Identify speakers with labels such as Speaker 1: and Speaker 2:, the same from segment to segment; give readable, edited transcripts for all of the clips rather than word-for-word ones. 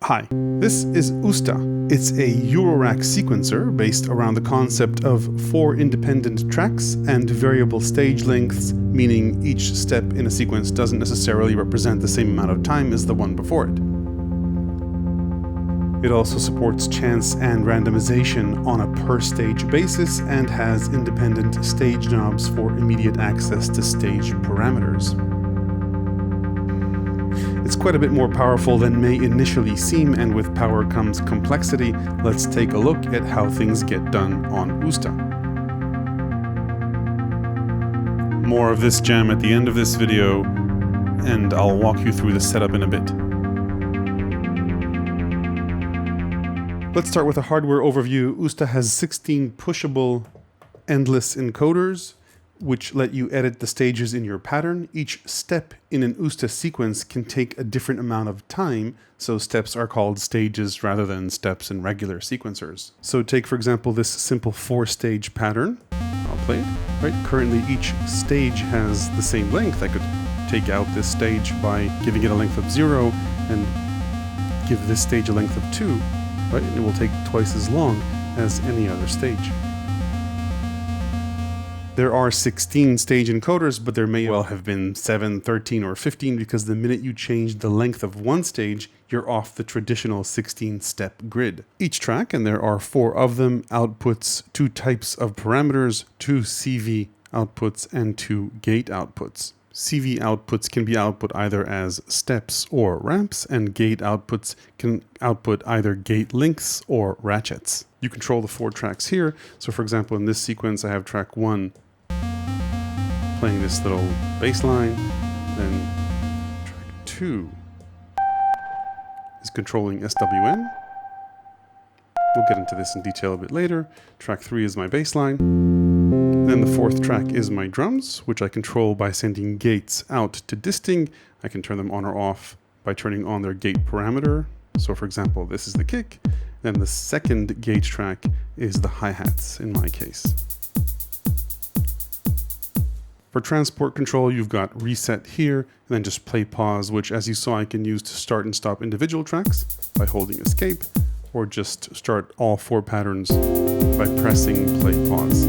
Speaker 1: Hi, this is USTA. It's a Eurorack sequencer based around the concept of 4 independent tracks and variable stage lengths, meaning each step in a sequence doesn't necessarily represent the same amount of time as the one before it. It also supports chance and randomization on a per-stage basis and has independent stage knobs for immediate access to stage parameters. It's quite a bit more powerful than may initially seem, and with power comes complexity. Let's take a look at how things get done on USTA. More of this jam at the end of this video, and I'll walk you through the setup in a bit. Let's start with a hardware overview. USTA has 16 pushable endless encoders, which let you edit the stages in your pattern. Each step in an USTA sequence can take a different amount of time, so steps are called stages rather than steps in regular sequencers. So take, for example, this simple 4-stage pattern. I'll play it. Right? Currently, each stage has the same length. I could take out this stage by giving it a length of 0 and give this stage a length of 2. Right? And it will take twice as long as any other stage. There are 16 stage encoders, but there may well have been 7, 13, or 15 because the minute you change the length of one stage, you're off the traditional 16-step grid. Each track, and there are 4 of them, outputs 2 types of parameters, 2 CV outputs and 2 gate outputs. CV outputs can be output either as steps or ramps, and gate outputs can output either gate lengths or ratchets. You control the 4 tracks here. So for example, in this sequence, I have track 1 playing this little bass line, then track 2 is controlling SWN. We'll get into this in detail a bit later. Track 3 is my bass line. Then the 4th track is my drums, which I control by sending gates out to Disting. I can turn them on or off by turning on their gate parameter. So for example, this is the kick. Then the 2nd gauge track is the hi-hats in my case. For transport control, you've got reset here, and then just play pause, which as you saw, I can use to start and stop individual tracks by holding escape, or just start all 4 patterns by pressing play pause.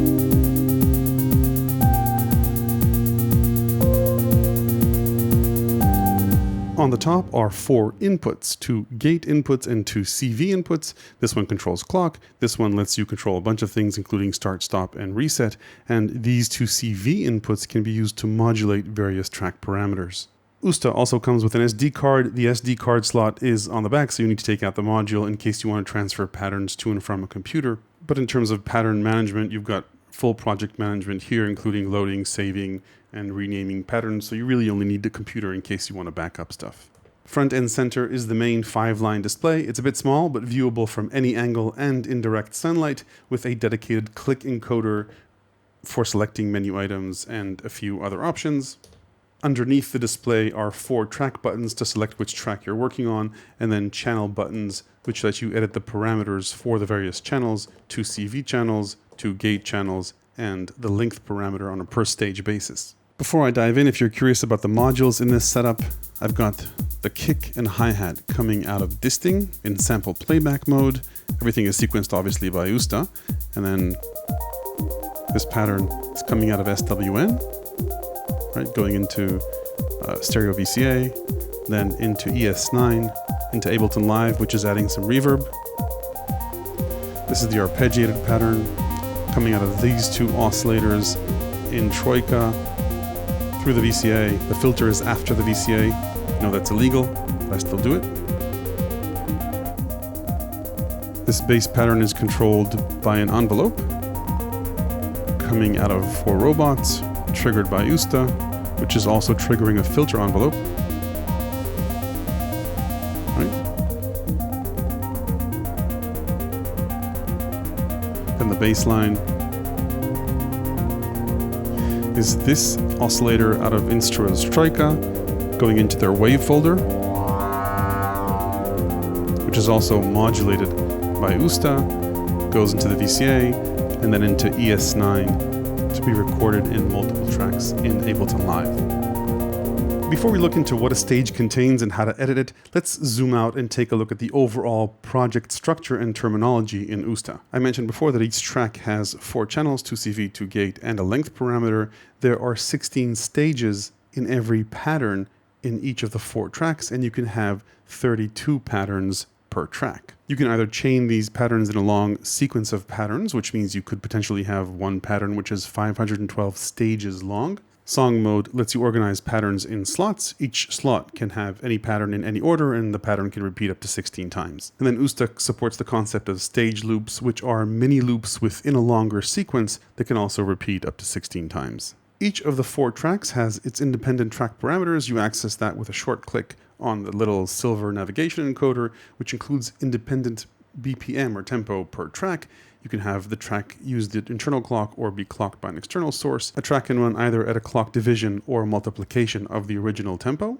Speaker 1: On the top are 4 inputs, 2 gate inputs and 2 CV inputs. This one controls clock. This one lets you control a bunch of things, including start, stop, and reset. And these 2 CV inputs can be used to modulate various track parameters. USTA also comes with an SD card. The SD card slot is on the back, so you need to take out the module in case you want to transfer patterns to and from a computer. But in terms of pattern management, you've got full project management here, including loading, saving, and renaming patterns, so you really only need the computer in case you want to back up stuff. Front and center is the main 5-line display. It's a bit small, but viewable from any angle and in direct sunlight, with a dedicated click encoder for selecting menu items and a few other options. Underneath the display are 4 track buttons to select which track you're working on, and then channel buttons, which let you edit the parameters for the various channels, 2 CV channels, 2 gate channels, and the length parameter on a per stage basis. Before I dive in, if you're curious about the modules in this setup, I've got the kick and hi-hat coming out of Disting in sample playback mode. Everything is sequenced obviously by USTA. And then this pattern is coming out of SWN, right, going into stereo VCA, then into ES9, into Ableton Live, which is adding some reverb. This is the arpeggiated pattern coming out of these 2 oscillators in Troika through the VCA. The filter is after the VCA. I know that's illegal, but I still do it. This bass pattern is controlled by an envelope coming out of 4 robots, triggered by USTA, which is also triggering a filter envelope. Right. Then the bass line is this oscillator out of Instruo's Troika, going into their wave folder, which is also modulated by USTA, goes into the VCA, and then into ES9 to be recorded in multiple tracks in Ableton Live. Before we look into what a stage contains and how to edit it, let's zoom out and take a look at the overall project structure and terminology in USTA. I mentioned before that each track has 4 channels, 2 CV, 2 gate, and a length parameter. There are 16 stages in every pattern in each of the 4 tracks, and you can have 32 patterns per track. You can either chain these patterns in a long sequence of patterns, which means you could potentially have one pattern which is 512 stages long. Song mode lets you organize patterns in slots. Each slot can have any pattern in any order, and the pattern can repeat up to 16 times. And then USTA supports the concept of stage loops, which are mini loops within a longer sequence that can also repeat up to 16 times. Each of the 4 tracks has its independent track parameters. You access that with a short click on the little silver navigation encoder, which includes independent BPM or tempo per track. You can have the track use the internal clock or be clocked by an external source. A track can run either at a clock division or multiplication of the original tempo.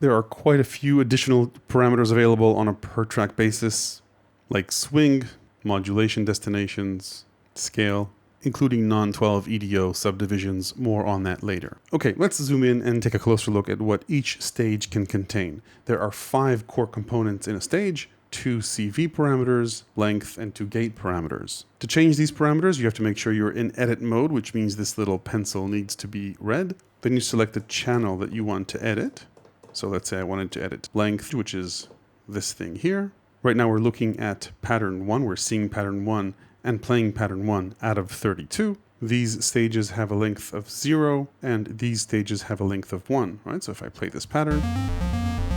Speaker 1: There are quite a few additional parameters available on a per track basis, like swing, modulation destinations, scale, including non-12 EDO subdivisions. More on that later. Okay, let's zoom in and take a closer look at what each stage can contain. There are 5 core components in a stage, 2 CV parameters, length, and 2 gate parameters. To change these parameters, you have to make sure you're in edit mode, which means this little pencil needs to be red. Then you select the channel that you want to edit. So let's say I wanted to edit length, which is this thing here. Right now we're looking at pattern 1. We're seeing pattern 1 and playing pattern 1 out of 32. These stages have a length of 0, and these stages have a length of 1, right? So if I play this pattern,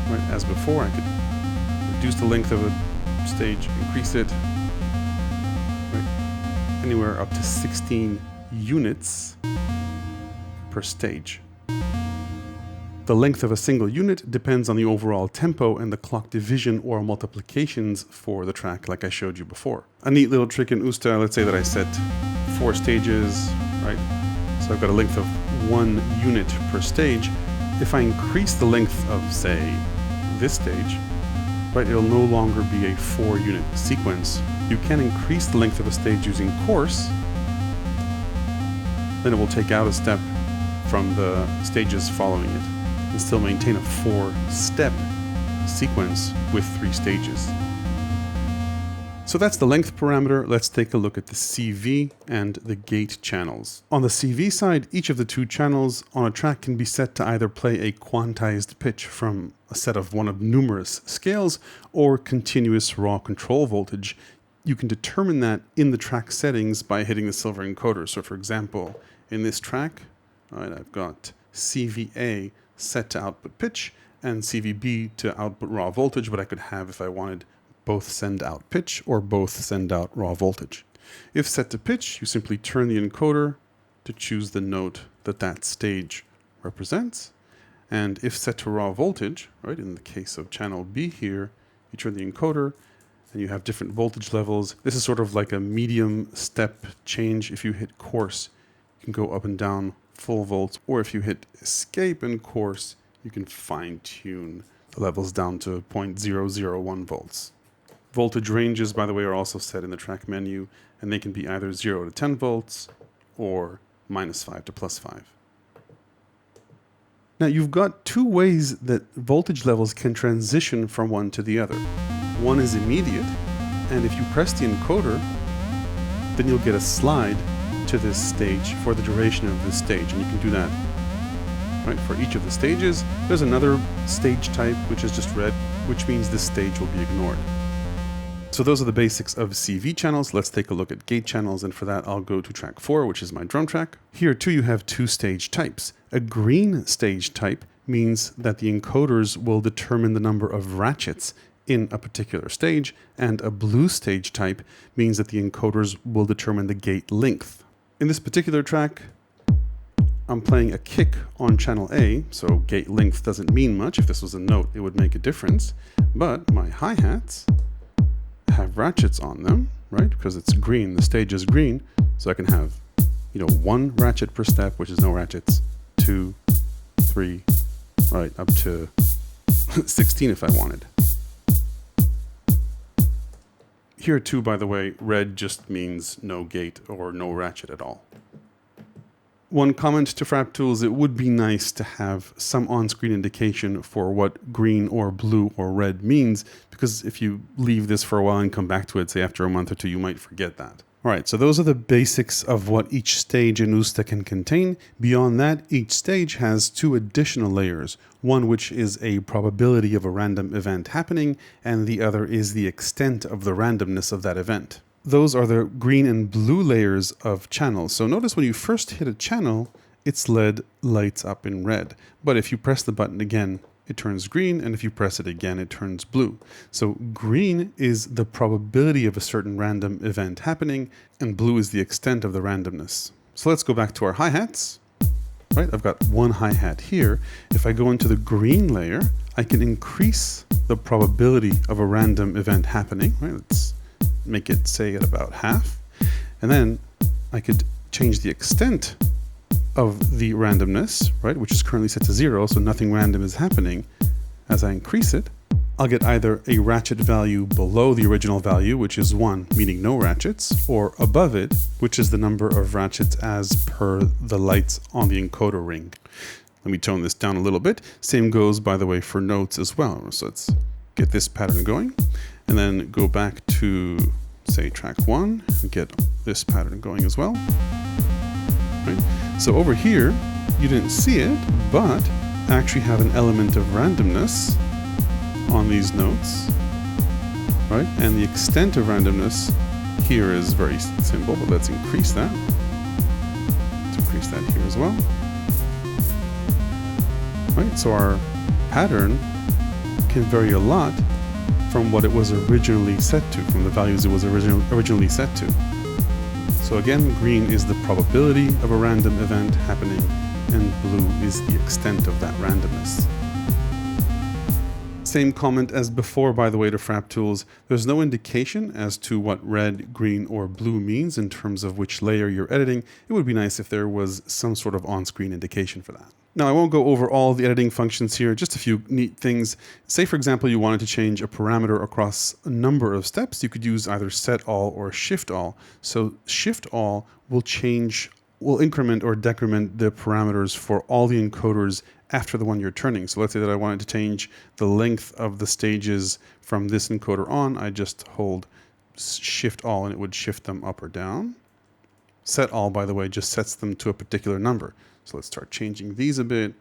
Speaker 1: right, as before, I could reduce the length of a stage, increase it, right, anywhere up to 16 units per stage. The length of a single unit depends on the overall tempo and the clock division or multiplications for the track, like I showed you before. A neat little trick in USTA, let's say that I set 4 stages, right? So I've got a length of 1 unit per stage. If I increase the length of, say, this stage, right, it'll no longer be a 4-unit sequence. You can increase the length of a stage using course, then it will take out a step from the stages following it and still maintain a 4-step sequence with 3 stages. So that's the length parameter. Let's take a look at the CV and the gate channels. On the CV side, each of the 2 channels on a track can be set to either play a quantized pitch from a set of one of numerous scales or continuous raw control voltage. You can determine that in the track settings by hitting the silver encoder. So for example, in this track, right, I've got CVA set to output pitch and CVB to output raw voltage, but I could have, if I wanted, both send out pitch or both send out raw voltage. If set to pitch, you simply turn the encoder to choose the note that that stage represents. And if set to raw voltage, right, in the case of channel B here, you turn the encoder and you have different voltage levels. This is sort of like a medium step change. If you hit course, you can go up and down full volts, or if you hit escape in course, you can fine tune the levels down to 0.001 volts. Voltage ranges, by the way, are also set in the track menu, and they can be either 0 to 10 volts or -5 to +5. Now you've got 2 ways that voltage levels can transition from one to the other. One is immediate, and if you press the encoder, then you'll get a slide to this stage for the duration of this stage, and you can do that, right, for each of the stages. There's another stage type, which is just red, which means this stage will be ignored. So those are the basics of CV channels. Let's take a look at gate channels, and for that I'll go to track 4, which is my drum track. Here too you have 2 stage types. A green stage type means that the encoders will determine the number of ratchets in a particular stage, and a blue stage type means that the encoders will determine the gate length. In this particular track, I'm playing a kick on channel A, so gate length doesn't mean much. If this was a note, it would make a difference. But my hi-hats have ratchets on them, right? Because it's green, the stage is green, so I can have, 1 ratchet per step, which is no ratchets, 2, 3, right, up to 16 if I wanted. Here too, by the way, red just means no gate or no ratchet at all. One comment to Frap Tools, it would be nice to have some on-screen indication for what green or blue or red means, because if you leave this for a while and come back to it, say after a month or two, you might forget that. All right, so those are the basics of what each stage in USTA can contain. Beyond that, each stage has two additional layers, one which is a probability of a random event happening, and the other is the extent of the randomness of that event. Those are the green and blue layers of channels. So notice when you first hit a channel, its LED lights up in red. But if you press the button again, it turns green, and if you press it again, it turns blue. So green is the probability of a certain random event happening, and blue is the extent of the randomness. So let's go back to our hi-hats. Right, I've got one hi-hat here. If I go into the green layer, I can increase the probability of a random event happening. Right, let's make it, say, at about half. And then I could change the extent of the randomness, right, which is currently set to 0, so nothing random is happening. As I increase it, I'll get either a ratchet value below the original value, which is 1, meaning no ratchets, or above it, which is the number of ratchets as per the lights on the encoder ring. Let me tone this down a little bit. Same goes, by the way, for notes as well. So let's get this pattern going, and then go back to, say, track 1, and get this pattern going as well. Right? So over here, you didn't see it, but I actually have an element of randomness on these notes, right? And the extent of randomness here is very simple, but let's increase that. Let's increase that here as well. Right, so our pattern can vary a lot from what it was originally set to, from the values it was originally set to. So again, green is the probability of a random event happening, and blue is the extent of that randomness. Same comment as before, by the way, to Frap Tools. There's no indication as to what red, green, or blue means in terms of which layer you're editing. It would be nice if there was some sort of on-screen indication for that. Now, I won't go over all the editing functions here, just a few neat things. Say, for example, you wanted to change a parameter across a number of steps. You could use either set all or shift all. So shift all will increment or decrement the parameters for all the encoders after the one you're turning. So let's say that I wanted to change the length of the stages from this encoder on. I just hold shift all and it would shift them up or down. Set all, by the way, just sets them to a particular number. So let's start changing these a bit,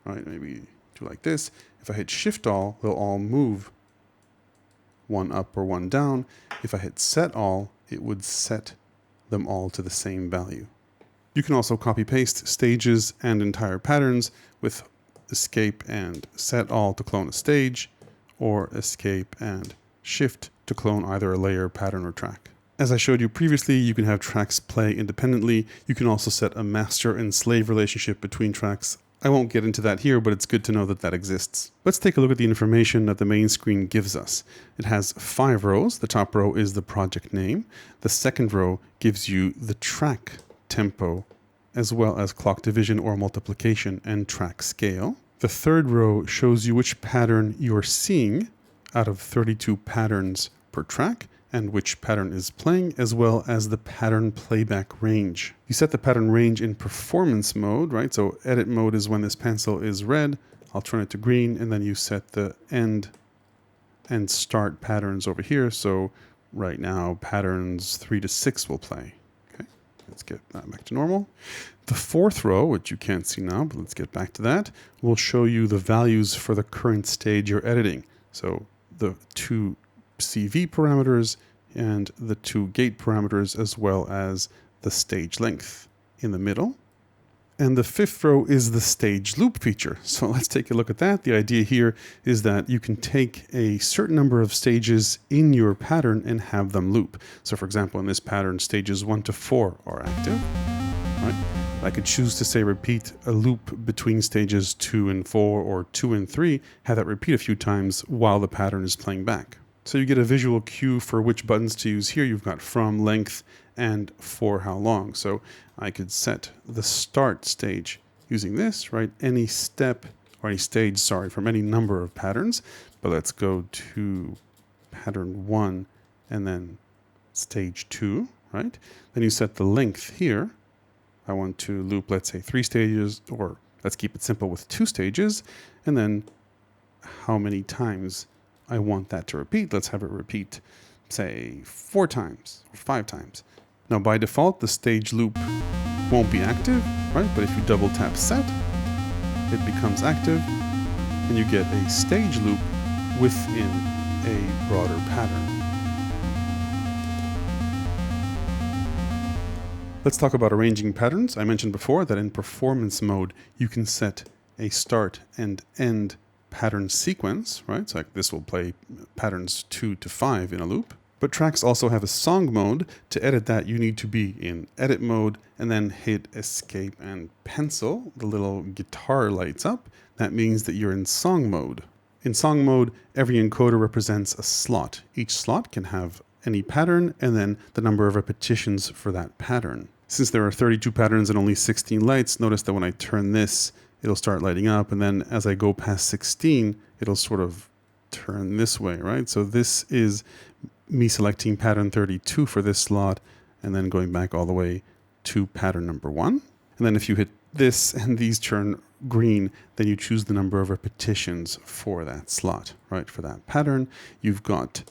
Speaker 1: right? Maybe do like this. If I hit shift all, they'll all move one up or one down. If I hit set all, it would set them all to the same value. You can also copy paste stages and entire patterns with escape and set all to clone a stage, or escape and shift to clone either a layer, pattern, or track. As I showed you previously, you can have tracks play independently. You can also set a master and slave relationship between tracks. I won't get into that here, but it's good to know that that exists. Let's take a look at the information that the main screen gives us. It has 5 rows. The top row is the project name. The second row gives you the track tempo, as well as clock division or multiplication and track scale. The third row shows you which pattern you're seeing out of 32 patterns per track, and which pattern is playing, as well as the pattern playback range. You set the pattern range in performance mode, right? So edit mode is when this pencil is red. I'll turn it to green, and then you set the end and start patterns over here. So right now, patterns 3 to 6 will play. Okay, let's get that back to normal. The fourth row, which you can't see now, but let's get back to that, will show you the values for the current stage you're editing. So the 2 CV parameters and the 2 gate parameters, as well as the stage length in the middle. And the fifth row is the stage loop feature. So let's take a look at that. The idea here is that you can take a certain number of stages in your pattern and have them loop. So for example, in this pattern, stages 1 to 4 are active, right? I could choose to say repeat a loop between stages 2 and 4 or 2 and 3, have that repeat a few times while the pattern is playing back. So you get a visual cue for which buttons to use here. You've got from, length, and for how long. So I could set the start stage using this, right? Any step or any stage, sorry, from any number of patterns. But let's go to pattern 1 and then stage 2, right? Then you set the length here, I want to loop, let's say 3 stages, or let's keep it simple with 2 stages, and then how many times I want that to repeat. Let's have it repeat, say 4 times or 5 times. Now by default, the stage loop won't be active, right? But if you double tap set, it becomes active and you get a stage loop within a broader pattern. Let's talk about arranging patterns. I mentioned before that in performance mode, you can set a start and end pattern sequence, right? So like this will play patterns 2 to 5 in a loop. But tracks also have a song mode. To edit that, you need to be in edit mode and then hit escape and pencil. The little guitar lights up. That means that you're in song mode. In song mode, every encoder represents a slot. Each slot can have any pattern and then the number of repetitions for that pattern. Since there are 32 patterns and only 16 lights, notice that when I turn this, it'll start lighting up. And then as I go past 16, it'll sort of turn this way, right? So this is me selecting pattern 32 for this slot and then going back all the way to pattern number 1. And then if you hit this and these turn green, then you choose the number of repetitions for that slot, right? For that pattern, you've got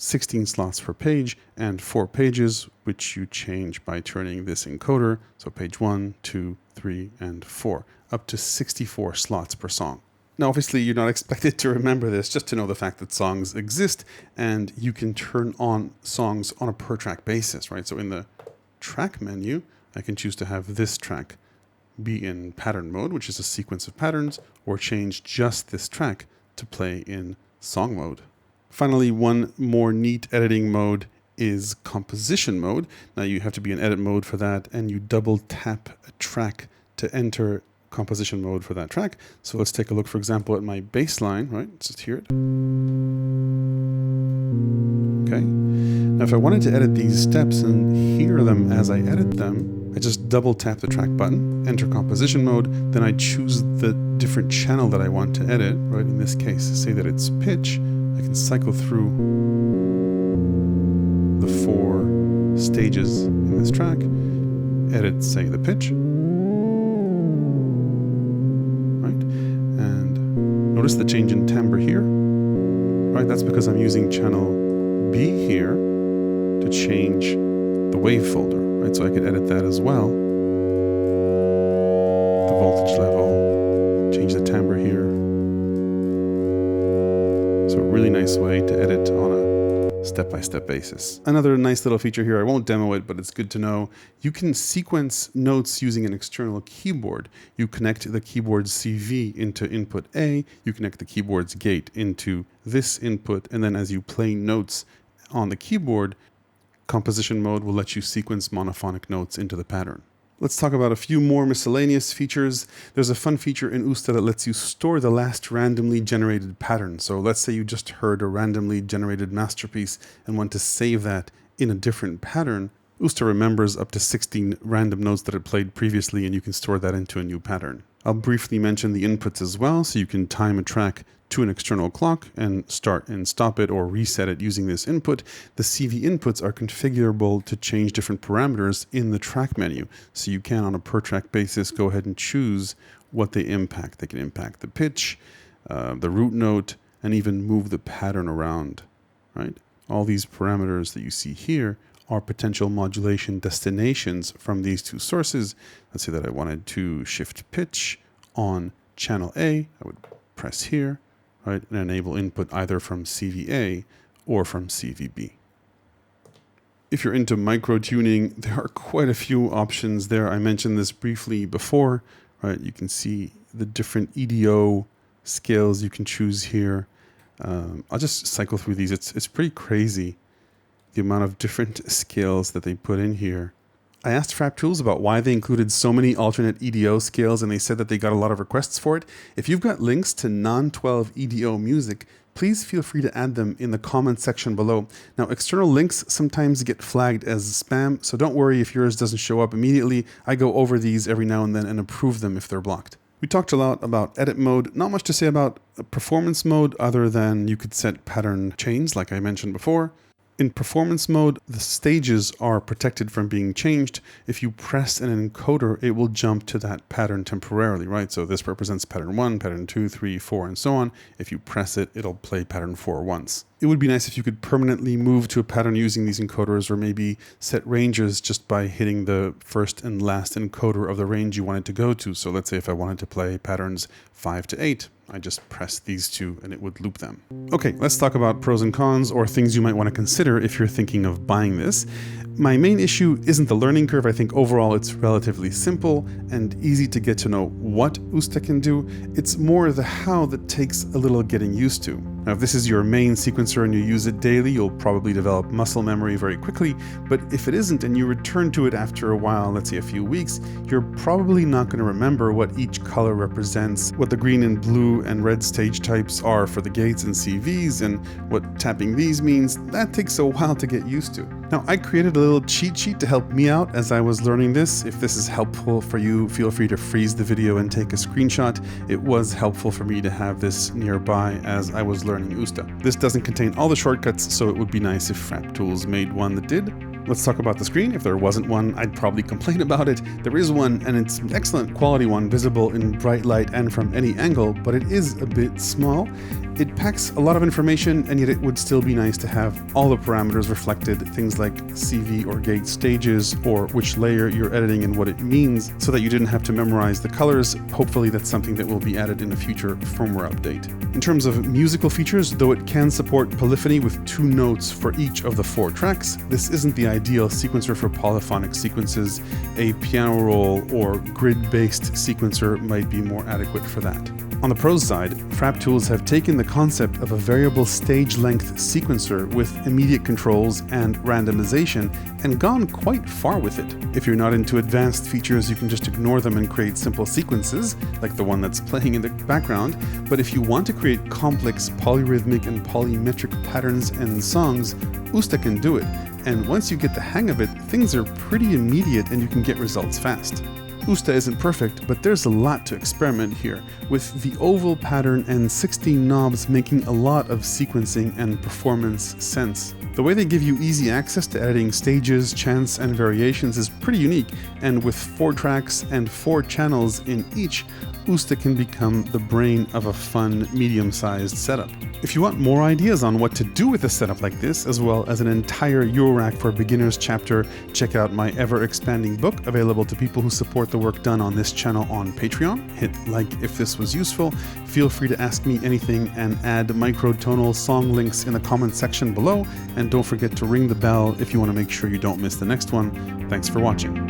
Speaker 1: 16 slots per page and 4 pages, which you change by turning this encoder. So page 1, 2, 3, and 4, up to 64 slots per song. Now, obviously, you're not expected to remember this, just to know the fact that songs exist and you can turn on songs on a per track basis, right? So in the track menu, I can choose to have this track be in pattern mode, which is a sequence of patterns, or change just this track to play in song mode. Finally, one more neat editing mode is composition mode. Now you have to be in edit mode for that, and you double tap a track to enter composition mode for that track. So let's take a look, for example, at my bass line, right? Let's just hear it. Okay. Now if I wanted to edit these steps and hear them as I edit them, I just double tap the track button, enter composition mode, then I choose the different channel that I want to edit, right? In this case, say that it's pitch. I can cycle through the 4 stages in this track, edit, say, the pitch, right? And notice the change in timbre here, right? That's because I'm using channel B here to change the wave folder, right? So I could edit that as well. The voltage level, change the timbre here. So a really nice way to edit on a step-by-step basis. Another nice little feature here, I won't demo it, but it's good to know. You can sequence notes using an external keyboard. You connect the keyboard's CV into input A, you connect the keyboard's gate into this input, and then as you play notes on the keyboard, composition mode will let you sequence monophonic notes into the pattern. Let's talk about a few more miscellaneous features. There's a fun feature in USTA that lets you store the last randomly generated pattern. So let's say you just heard a randomly generated masterpiece and want to save that in a different pattern. USTA remembers up to 16 random notes that it played previously, and you can store that into a new pattern. I'll briefly mention the inputs as well, so you can time a track to an external clock and start and stop it or reset it using this input. The CV inputs are configurable to change different parameters in the track menu. So you can, on a per track basis, go ahead and choose what they impact. They can impact the pitch, the root note, and even move the pattern around, right? All these parameters that you see here are potential modulation destinations from these 2 sources. Let's say that I wanted to shift pitch on channel A. I would press here, right, and enable input either from CVA or from CVB. If you're into micro tuning, there are quite a few options there. I mentioned this briefly before, right? You can see the different EDO scales you can choose here. I'll just cycle through these. It's pretty crazy, the amount of different scales that they put in here. I asked Frap Tools about why they included so many alternate EDO scales, and they said that they got a lot of requests for it. If you've got links to non-12 EDO music, please feel free to add them in the comment section below. Now, external links sometimes get flagged as spam, so don't worry if yours doesn't show up immediately. I go over these every now and then and approve them if they're blocked. We talked a lot about edit mode. Not much to say about performance mode other than you could set pattern chains like I mentioned before. In performance mode, the stages are protected from being changed. If you press an encoder, it will jump to that pattern temporarily, right? So this represents pattern 1, pattern 2, 3, 4, and so on. If you press it, it'll play pattern 4 once. It would be nice if you could permanently move to a pattern using these encoders, or maybe set ranges just by hitting the first and last encoder of the range you wanted to go to. So let's say if I wanted to play patterns 5 to 8, I just press these two and it would loop them. Okay, let's talk about pros and cons, or things you might want to consider if you're thinking of buying this. My main issue isn't the learning curve. I think overall it's relatively simple and easy to get to know what USTA can do. It's more the how that takes a little getting used to. Now, if this is your main sequencer and you use it daily, you'll probably develop muscle memory very quickly. But if it isn't and you return to it after a while, let's say a few weeks, you're probably not going to remember what each color represents, what the green and blue and red stage types are for the gates and CVs, and what tapping these means. That takes a while to get used to. Now, I created a little cheat sheet to help me out as I was learning this. If this is helpful for you, feel free to freeze the video and take a screenshot. It was helpful for me to have this nearby as I was learning USTA. This doesn't contain all the shortcuts, so it would be nice if Frap Tools made one that did. Let's talk about the screen. If there wasn't one, I'd probably complain about it. There is one, and it's an excellent quality one, visible in bright light and from any angle, but it is a bit small. It packs a lot of information, and yet it would still be nice to have all the parameters reflected, things like CV or gate stages, or which layer you're editing and what it means, so that you didn't have to memorize the colors. Hopefully that's something that will be added in a future firmware update. In terms of musical features, though it can support polyphony with 2 notes for each of the 4 tracks, this isn't the ideal sequencer for polyphonic sequences. A piano roll or grid-based sequencer might be more adequate for that. On the pros side, Frap Tools have taken the concept of a variable stage length sequencer with immediate controls and randomization and gone quite far with it. If you're not into advanced features, you can just ignore them and create simple sequences, like the one that's playing in the background. But if you want to create complex polyrhythmic and polymetric patterns and songs, USTA can do it. And once you get the hang of it, things are pretty immediate and you can get results fast. USTA isn't perfect, but there's a lot to experiment here, with the oval pattern and 16 knobs making a lot of sequencing and performance sense. The way they give you easy access to editing stages, chants, and variations is pretty unique, and with 4 tracks and 4 channels in each, USTA can become the brain of a fun, medium-sized setup. If you want more ideas on what to do with a setup like this, as well as an entire Eurorack for Beginners chapter, check out my ever-expanding book, available to people who support the work done on this channel on Patreon. Hit like if this was useful. Feel free to ask me anything and add microtonal song links in the comment section below. And don't forget to ring the bell if you want to make sure you don't miss the next one. Thanks for watching.